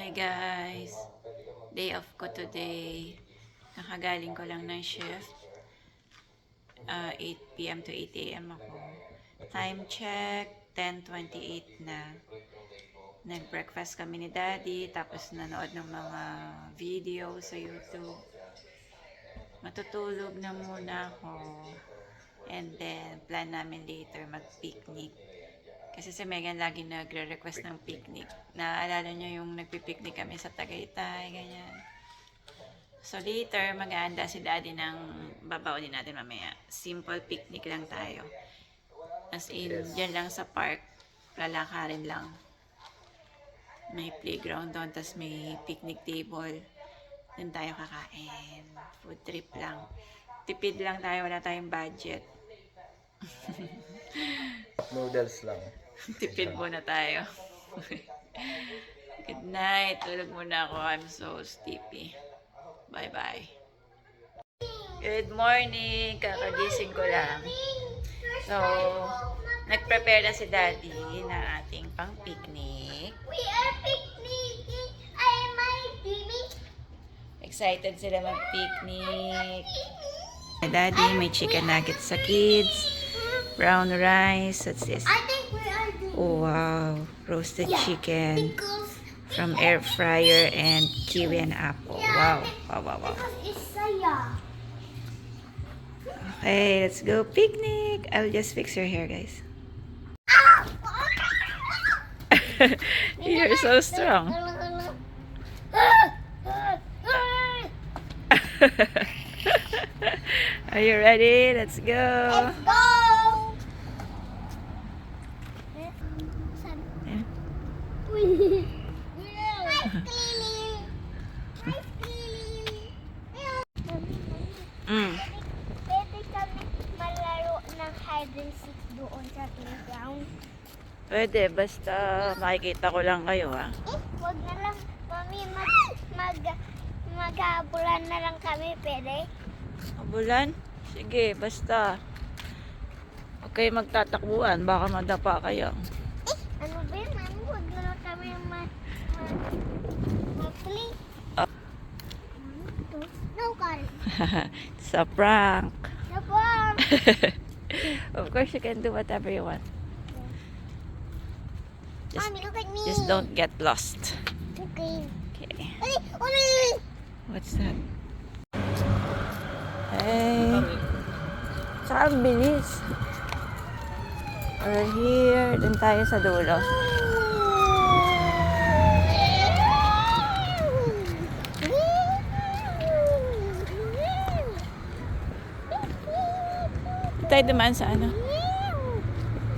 Hi guys, day off ko today. Nakagaling ko lang ng shift. 8 p.m. to 8 a.m. ako. Time check, 10:28 na. Nag-breakfast kami ni Daddy, tapos nanood ng mga video sa YouTube. Matutulog na muna ako. And then, plan namin later mag-picnic. Kasi si Megan lagi nagre-request ng picnic. Naalala niyo yung nagpi-picnic kami sa Tagaytay, ganyan. So later, mag-aanda si Daddy ng babawin natin mamaya. Simple picnic lang tayo. As in, dyan lang sa park. Lalakarin lang. May playground doon, tas may picnic table. Doon tayo kakain. Food trip lang. Tipid lang tayo, wala tayong budget. Noodles lang. Tipid muna tayo. Good night. Tulog muna ako. I'm so sleepy. Bye-bye. Good morning. Kakagising ko lang. So, nag-prepare na si Daddy ng ating pang-picnic. We are picnicking. I my Jimmy. Excited sila mag-picnic. Daddy, may chicken nuggets sa kids. Brown rice. What's this? I think we are doing Oh, wow. Roasted chicken because from air fryer and kiwi and apple. Wow. Wow, wow, wow. it's Saya. Okay, let's go picnic. I'll just fix your hair, guys. You're so strong. Are you ready? Let's go. Let's go. Yeah. Mm. Pwede kami malaro ng hide and seek doon sa playground. Pwede, basta makikita ko lang kayo, ha? Wag na lang, mami, maghabulan na lang kami, pwede? Bulan? Sige, basta. Huwag kayo magtatakbuhan, baka madapa kayo. Ano ba yun, mami? Wag na lang kami mag-play. Ah. No, Karen. It's a prank. No, Mom. Of course, you can do whatever you want. Just, Mommy, look at me. just don't get lost. Okay. Okay. Ay, oh, no. What's that? Hey. Saka ang bilis. We're here. Dun tayo sa dulo. Tayo dumaan sa ano?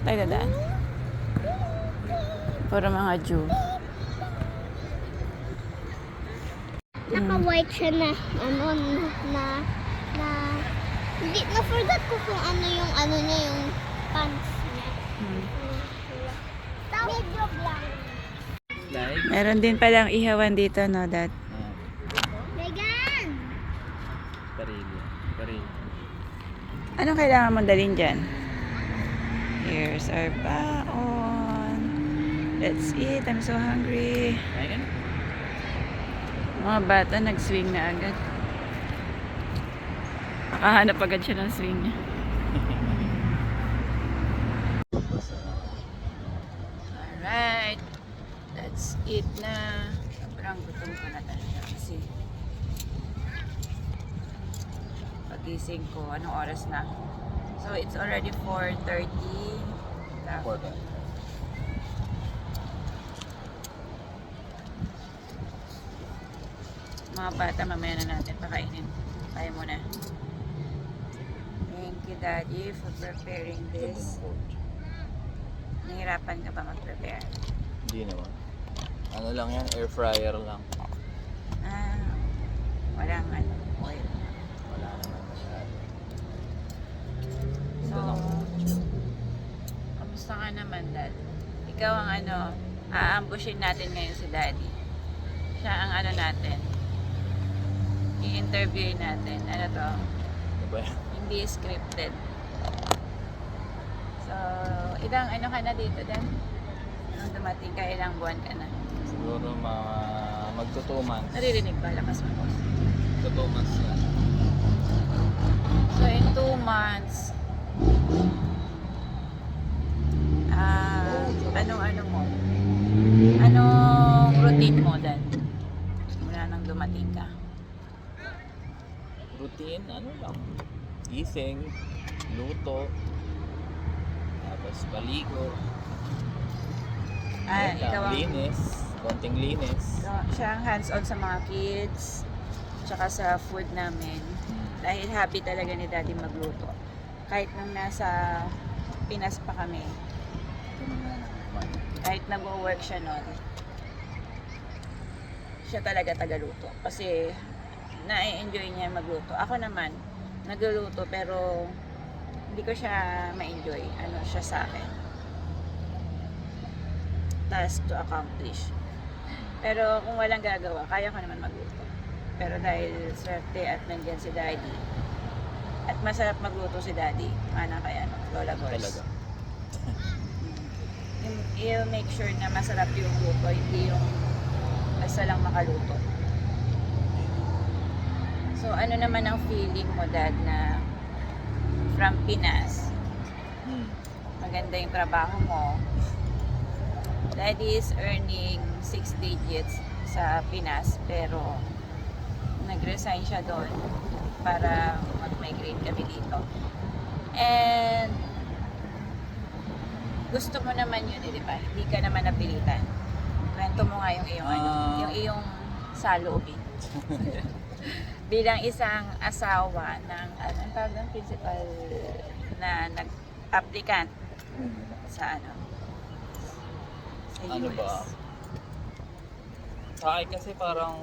Tayo dadaan. Puro mga Jew. Naka-white siya na, hindi, na-forgot ko kung ano yung, niya, yung pants niya. Medyo lang. Meron din palang ihawan dito, no, Dad? Megan! Parili. Anong kailangan mong dalhin dyan? Here's our baon. Let's eat. I'm so hungry. Mga bata nag-swing na agad. Nakahanap agad siya ng swing niya. Alright. Let's eat na. Sobrang gutom ko na talaga kasi pagising ko, anong oras na? So, it's already 4:30. Mga bata, mamaya na natin pakainin. Tayo muna. Thank you, Daddy, for preparing this. Nahirapan ka ba mag-prepare? Hindi naman. Ano lang yan, air fryer lang. Ah, walang oil. Wala naman masyado. So, kamusta ka naman, Dad? Ikaw ang aambushin natin ngayon si Daddy. Siya ang natin. I-interviewin natin. Ano to? Ano ba yan? Hindi scripted. So, ilang ka na dito, Dan? Nung dumating ka, ilang buwan ka na? Siguro mga magto 2 months. Naririnig ba? Lakas mo. Magto 2 months na. So, in 2 months, ano mo? Anong routine mo dan? Mula nang dumating ka? Routine, ano lang. Gising, luto, tapos paligo. Yan lang, Ikaw ang linis, konting linis. siya ang hands-on sa mga kids, tsaka sa food namin. Dahil happy talaga ni Daddy magluto. Kahit nung nasa Pinas pa kami, kahit nag-work siya noon, siya talaga tagaluto. Kasi na-enjoy niya magluto. Ako naman, nagluluto pero hindi ko siya ma-enjoy. Ano siya sa akin. Task to accomplish. Pero kung walang gagawa, kaya ko naman magluto. Pero dahil swerte at nandiyan si Daddy, at masarap magluto si Daddy, mana kaya no, Lola Gors. Talaga. I'll make sure na masarap yung luto, hindi yung basta lang makaluto. So, ano naman ang feeling mo, Dad, na from Pinas, maganda yung trabaho mo, Daddy is earning 6 digits sa Pinas, pero nag-resign siya doon para mag-migrate kami dito. And gusto mo naman yun, di ba? Hindi ka naman napilitan. Kwento mo nga yung iyong yung iyong saloobin. Bilang isang asawa ng anong tawag ng principal na nag-applicant sa sa Ano US. ba? Sa akin kasi parang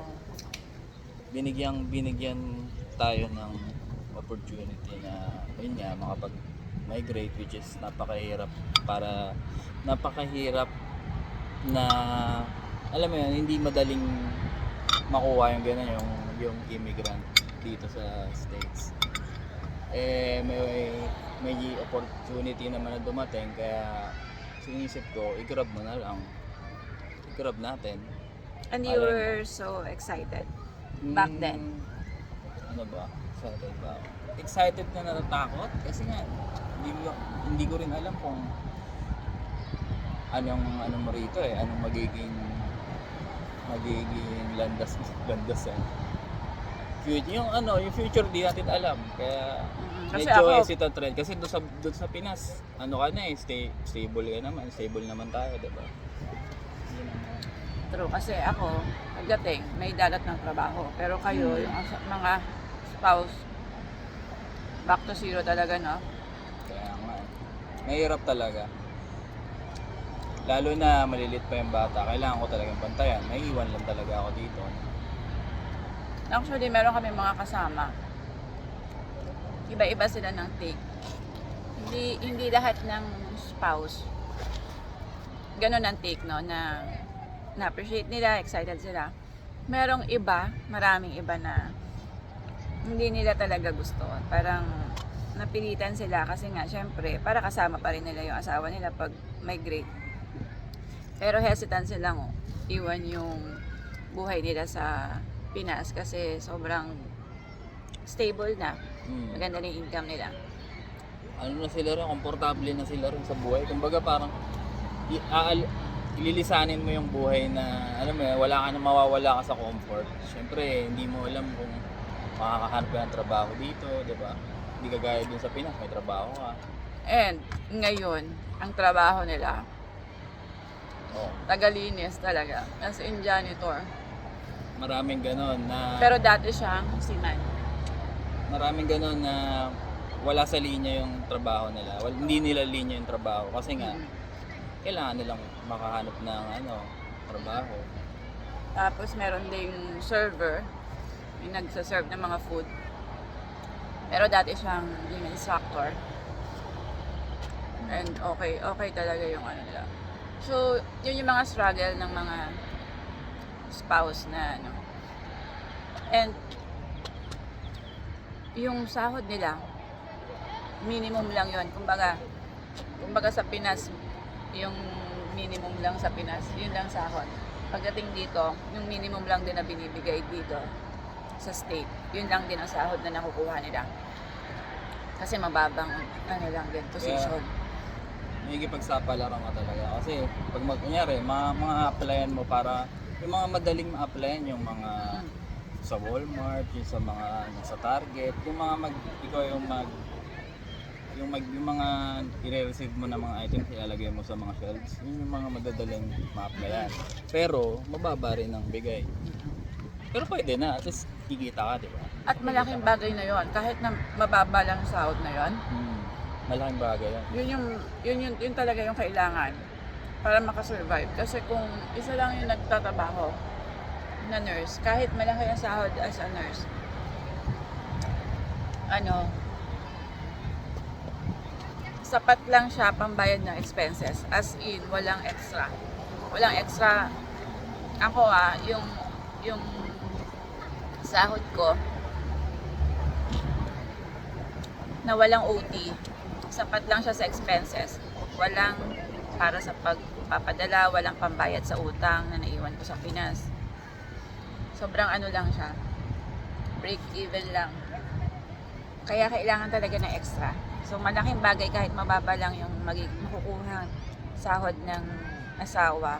binigyan tayo ng opportunity na yun nga makapag-migrate, which is napakahirap na alam mo yun, hindi madaling makuha yung gano'n yung immigrant dito sa States. May opportunity naman na dumating, kaya sinisip ko, i-grab mo na lang. I-grab natin. And you were so excited back then? Ano ba? Excited ba ako? Excited na natatakot? Kasi nga, hindi ko rin alam kung anong mo rito anong magiging landas yung future di natin alam, kaya Kasi medyo ako- hesitant rin kasi doon sa Pinas stable naman tayo, diba? True, kasi ako, pagdating, may dalat ng trabaho. Pero kayo, yung mga spouse, back to zero talaga, no? Kaya nga, mahirap talaga. Lalo na malilit pa yung bata, kailangan ko talagang bantayan. May iwan lang talaga ako dito. Actually, meron kami mga kasama. Iba-iba sila ng take. Hindi lahat ng spouse ganun ang take, no? Na na-appreciate nila, excited sila. Merong iba, maraming iba na hindi nila talaga gusto. Parang napilitan sila kasi nga, syempre, para kasama pa rin nila yung asawa nila pag migrate. Pero hesitant silang iwan yung buhay nila sa Pinas kasi sobrang stable na. Maganda na yung income nila. Ano na sila rin, komportable na sila rin sa buhay. Kumbaga parang ililisanin mo yung buhay na alam mo, wala ka na mawawala ka sa comfort. Siyempre, hindi mo alam kung makakahanap ka ng trabaho dito, di ba? Hindi ka gaya dun sa Pinas, may trabaho ka. And ngayon, ang trabaho nila, tagalinis talaga. As in janitor. Maraming ganon na Pero dati siyang seaman. maraming ganon na wala sa linya yung trabaho nila. Hindi nila linya yung trabaho kasi nga kailangan nilang makahanap ng trabaho. Tapos meron ding server, yung nagsaserve ng mga food. Pero dati siyang yung instructor. And okay talaga yung nila. So, yun yung mga struggle ng mga spouse na And yung sahod nila, minimum lang yun. Kumbaga sa Pinas, yung minimum lang sa Pinas, yun lang sahod. pagdating dito, yung minimum lang din na binibigay dito sa state, yun lang din ang sahod na nakukuha nila. Kasi mababang ano lang din, position. Nakikipagsapalaran ka talaga. Kasi pag kunyari, mga applyan mo para yung mga madaling ma-applyan, yung mga sa Walmart, yung sa mga sa Target, yung mga ikaw yung mga i-receive mo na mga items ilalagay mo sa mga shelves, yun yung mga madadaling ma-applyan. Pero mababa rin ang bigay. Pero pwede na, at least kikita ka, di ba? At malaking bagay na yon, kahit na mababa lang ang sahod na yon. Malaking bagay yan. Yun talaga yung kailangan para makasurvive. Kasi kung isa lang yung nagtatrabaho na nurse, kahit malaki ang sahod as a nurse, sapat lang siya pambayad ng expenses. As in, walang extra. Walang extra. Ako yung sahod ko na walang OT, sapat lang siya sa expenses. Walang para sa pagpapadala, walang pambayad sa utang na naiwan ko sa Pinas. Sobrang lang siya. Break even lang. Kaya kailangan talaga ng extra. So malaking bagay kahit mababa lang yung makukuha sahod ng asawa.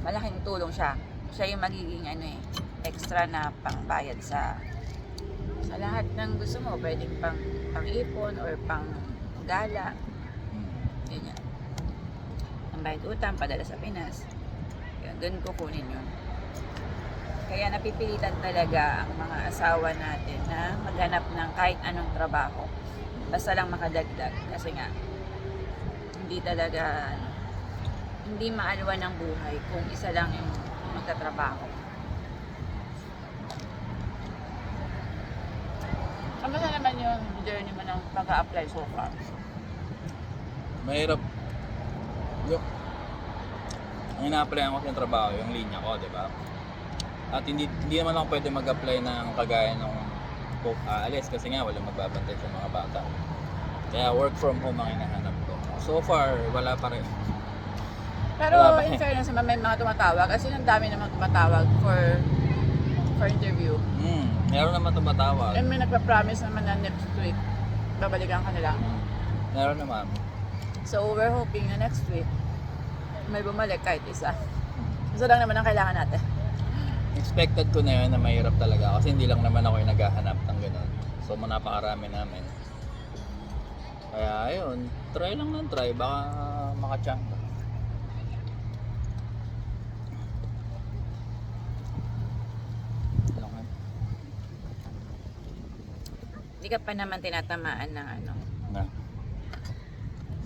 Malaking tulong siya. Siya yung magiging extra na pangbayad sa lahat ng gusto mo. Pwedeng pang-ipon or pang gala. Ganyan. Ang bayad utang, padala sa Pinas. Yun, doon kukunin yun. Kaya napipilitan talaga ang mga asawa natin na maghanap ng kahit anong trabaho. Basta lang makadagdag. Kasi nga, hindi maalwan ng buhay kung isa lang yung magtatrabaho. Kamusta naman yung journey mo ng pag-a-apply so far? Mahirap. Ang ina-applyan ko sa trabaho, yung linya ko, di ba? At hindi naman ako pwede mag-apply ng kagaya ng aalis kasi nga walang magbabantay sa mga bata. Kaya work from home ang hinahanap ko. So far, wala pa rin. Pero in fairness naman may mga tumatawag kasi ang dami naman tumatawag for interview. Meron naman tumatawag. And may nagpa-promise naman na next week babalikan ka nila. Meron naman. So we're hoping na next week may bumalik kahit isa. Isa lang naman ang kailangan natin. Expected ko na yun na mahirap talaga kasi hindi lang naman ako yung naghahanap ng ganun. So napakarami namin. Kaya ayun, try lang ng try, baka makachamba. Hindi ka pa naman tinatamaan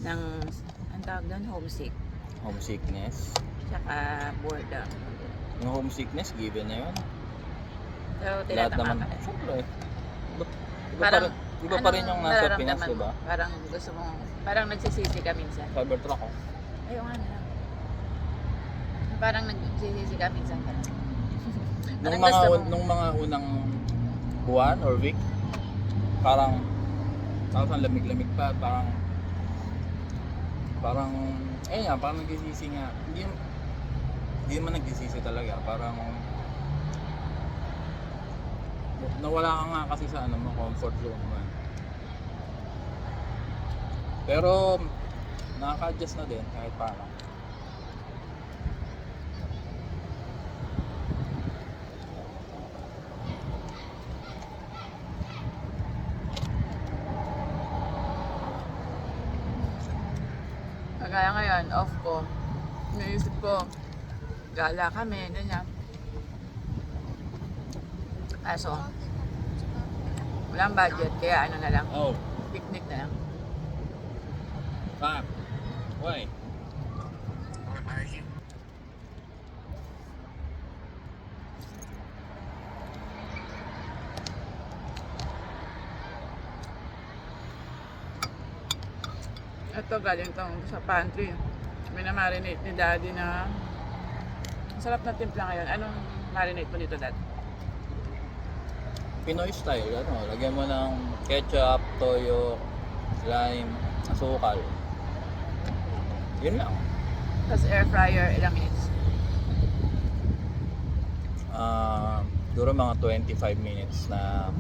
ng ang tawag doon, homesick. Homesickness. Tsaka boredom. Yung homesickness, given na yun. So, Lahat tinatama naman. ka rin. Siyempre. Iba pa rin yung nasa nararamdaman Pinas, mo? diba? Parang gusto mong, parang nagsisisi ka minsan. Cybertruck ko. Ayaw nga na lang. Parang nagsisisi ka minsan ka lang. Nung mga unang buwan or week, parang lamig-lamig pa, parang nagsisisi nga. Hindi naman nagsisisi talaga, parang nawala ka nga kasi sa comfort zone mo. Pero nakaka-adjust na din kahit paano. Kaya ngayon, off ko. Naisip ko, gala kami, ganyan. Kaso, walang budget, kaya na lang, Oh, picnic na lang. Pap. Why? Ito galing tong sa pantry. May na-marinate ni Daddy na sarap na timpla ngayon. Anong marinate mo dito, Dad? Pinoy style, lagyan mo ng ketchup, toyo, lime, asukal. Yun lang. Tapos air fryer, ilang minutes? Siguro mga 25 minutes na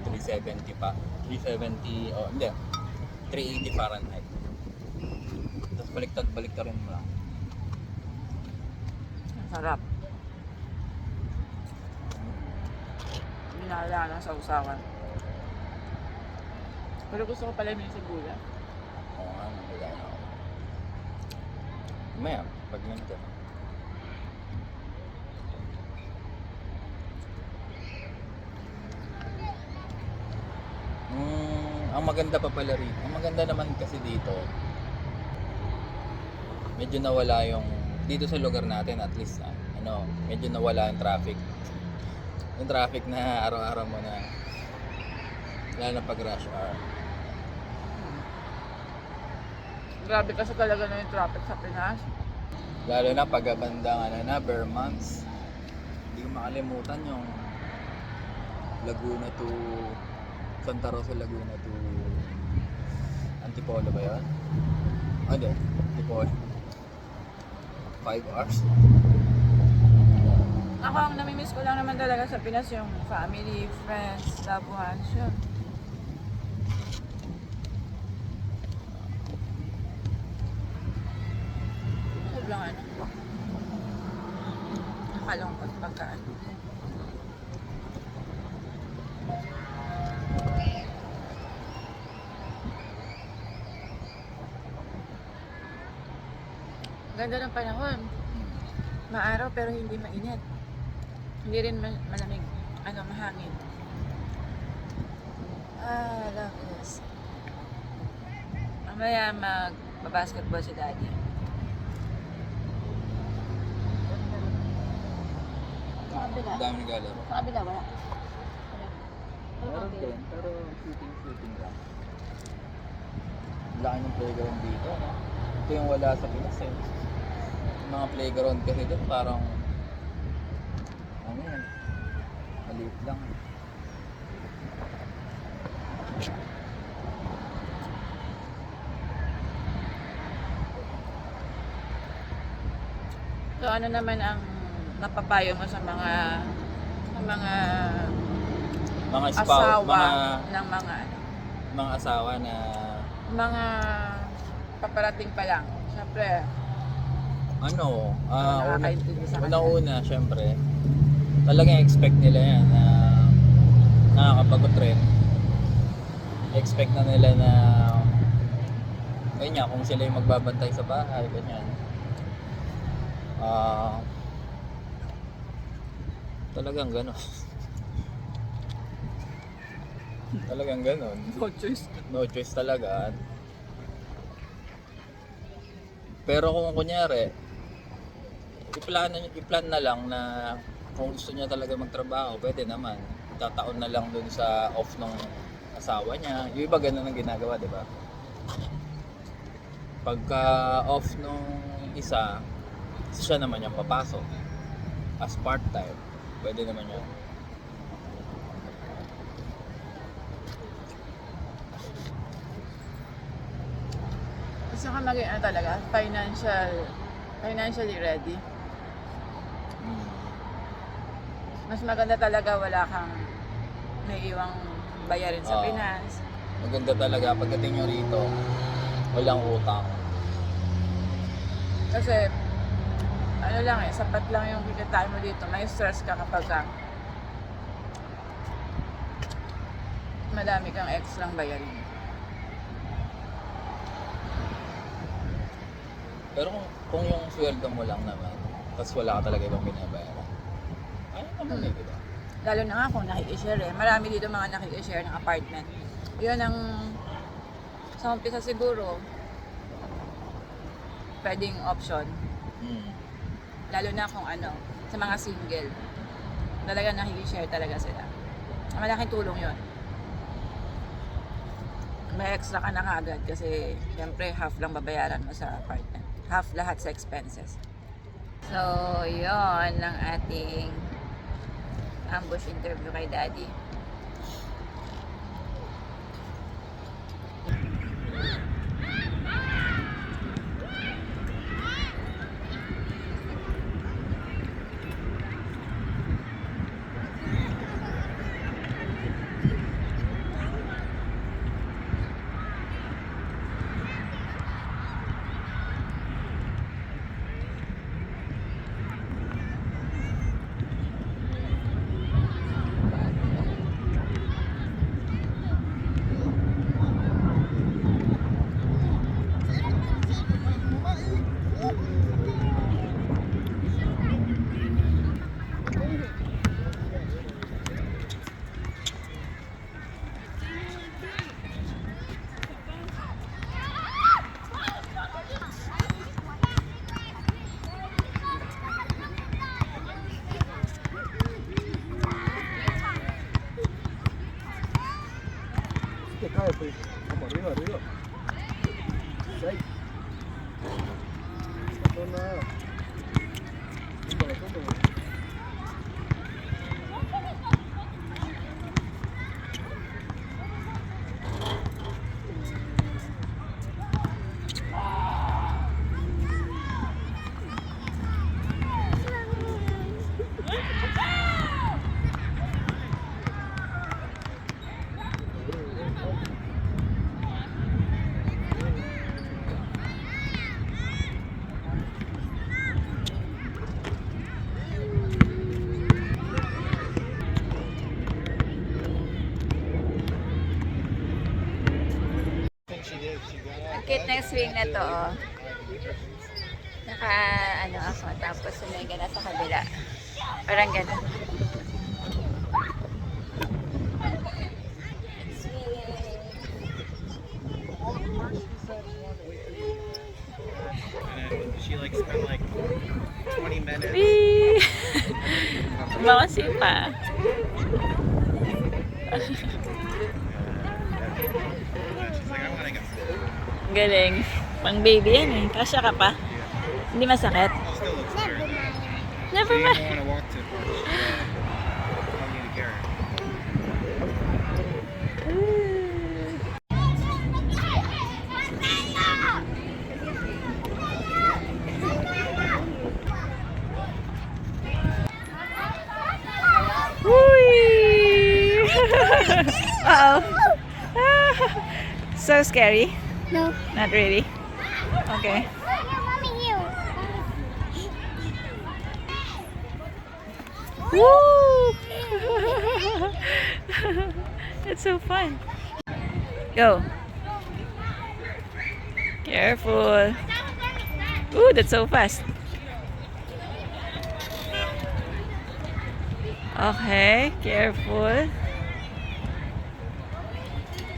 370 pa. 370, oh hindi, 380 Fahrenheit. Tapos baliktad rin mo lang. Ang sarap. Binala ng sausawan. Pero gusto ko pala yung sibuyas. Oo nga, nabila na ako. Maya, pag nandun. Ang maganda pa pala rito. Ang maganda naman kasi dito, medyo nawala yung, dito sa lugar natin at least, medyo nawala yung traffic. Yung traffic na araw-araw mo na, lalo na pag rush hour. Grabe kasi talaga na yung traffic sa Pinas. Lalo na pag bandang bare months. Hindi ko makalimutan yung Laguna to Santa Rosa, Laguna to Antipolo ba yun? Hindi, Antipolo. 5 hours. Ako, ang namimiss ko lang naman talaga sa Pinas yung family, friends, loved ones, yun. Sobrang nakalungkot pagkaan. Ganda ng panahon. Maaraw pero hindi mainit. Hindi rin malamig. Mahangin. Love this. Mamaya magbabasketball si Daddy. Sa kabila. Ang dami naglalaro. Sa kabila, wala. Meron din, pero shooting lang. Laki ng playground dito, no? Ito yung wala sa Pinas eh. Yung mga playground kasi doon parang yan, maliit lang. So ano naman ang napapayo mo sa mga Mga asawa ng mga asawa na mga paparating pa lang. Siyempre, nakakaintindi sa kanila. unang-una, syempre, talagang expect nila yan na nakakapagod rin. Expect na nila na ayun nga, kung sila yung magbabantay sa bahay, ganyan. Talagang gano'n. Talagang gano'n. No choice. No choice talaga. Pero kung kunyari, i-plan na lang na kung gusto niya talaga magtrabaho, pwede naman. Tataon na lang dun sa off ng asawa niya. Yung iba ganun ang ginagawa, di ba? Pagka off nung isa, siya naman yung papasok as part-time. Pwede naman yun. Gusto ka maging talaga, financially ready. Mas maganda talaga wala kang naiiwang bayarin sa Pinas. Maganda talaga pagdating nyo rito, walang utang. Kasi, sapat lang yung kikitain mo dito. May stress ka kapag madami kang extra bayarin. Pero kung yung sweldo mo lang naman, tapos wala ka talaga ibang binabayaran, ayun naman eh, diba? Lalo na nga kung nakikishare eh. Marami dito mga nakikishare ng apartment. Yun ang sa umpisa siguro pwedeng option. Lalo na kung sa mga single. Talaga nakikishare talaga sila. Malaking tulong yun. May extra ka na agad kasi syempre half lang babayaran mo sa apartment. Half lahat sa expenses. So, yon ang ating ambush interview kay Daddy. pues. Vamos, arriba, arriba. Ahí. No, nada. Tómalo, tómalo. Ang cute ng swing na to, oh. Naka, ano ako, tapos sumega na sa kabila. Parang gano'n. She like spent like 20 minutes. Whee! Makasi pa. She's like, I want to go. Galing. Pang baby yan eh. Kasya ka pa? Hindi masakit? Still looks weird. Never You mind. don't want to walk too much. I'll need to carry her. Whee! Uh-oh. So scary? No. Not really? Okay. Here, mommy, here. Woo! It's so fun. Go. Careful. Ooh, that's so fast. Okay, careful.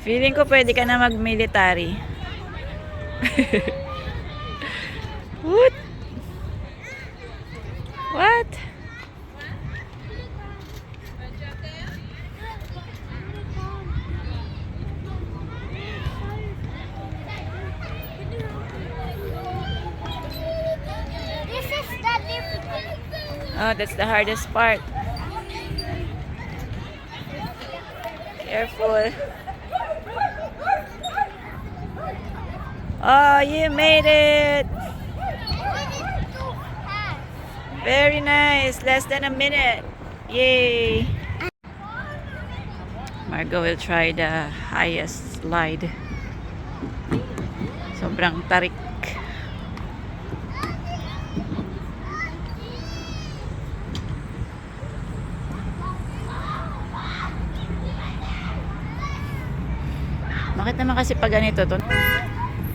Feeling ko pwede ka na mag-military. What? What? This is the difficult. Oh, that's the hardest part. Careful. Oh, you made it. Too fast. Very nice. Less than a minute. Yay. Margo will try the highest slide. Sobrang tarik. Bakit naman kasi pag ganito to?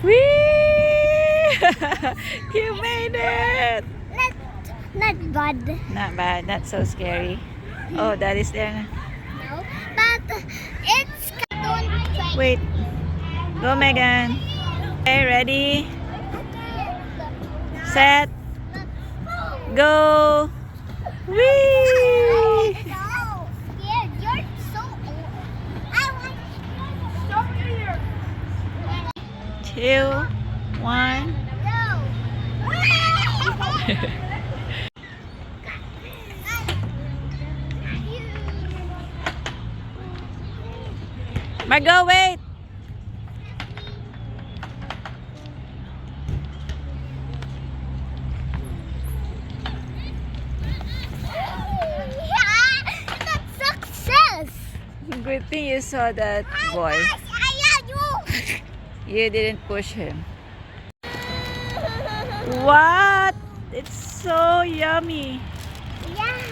Whee! You made it! Not bad. Not bad, not so scary. Oh, that is there na. No, but it's don't try. Wait. Go, Megan. Okay, ready? Set. Go. Whee! No, yeah, you're so. I want so here. 2, 1. No. Margo, wait. That's success. Good thing you saw that boy. You didn't push him. What? It's so yummy. Yeah.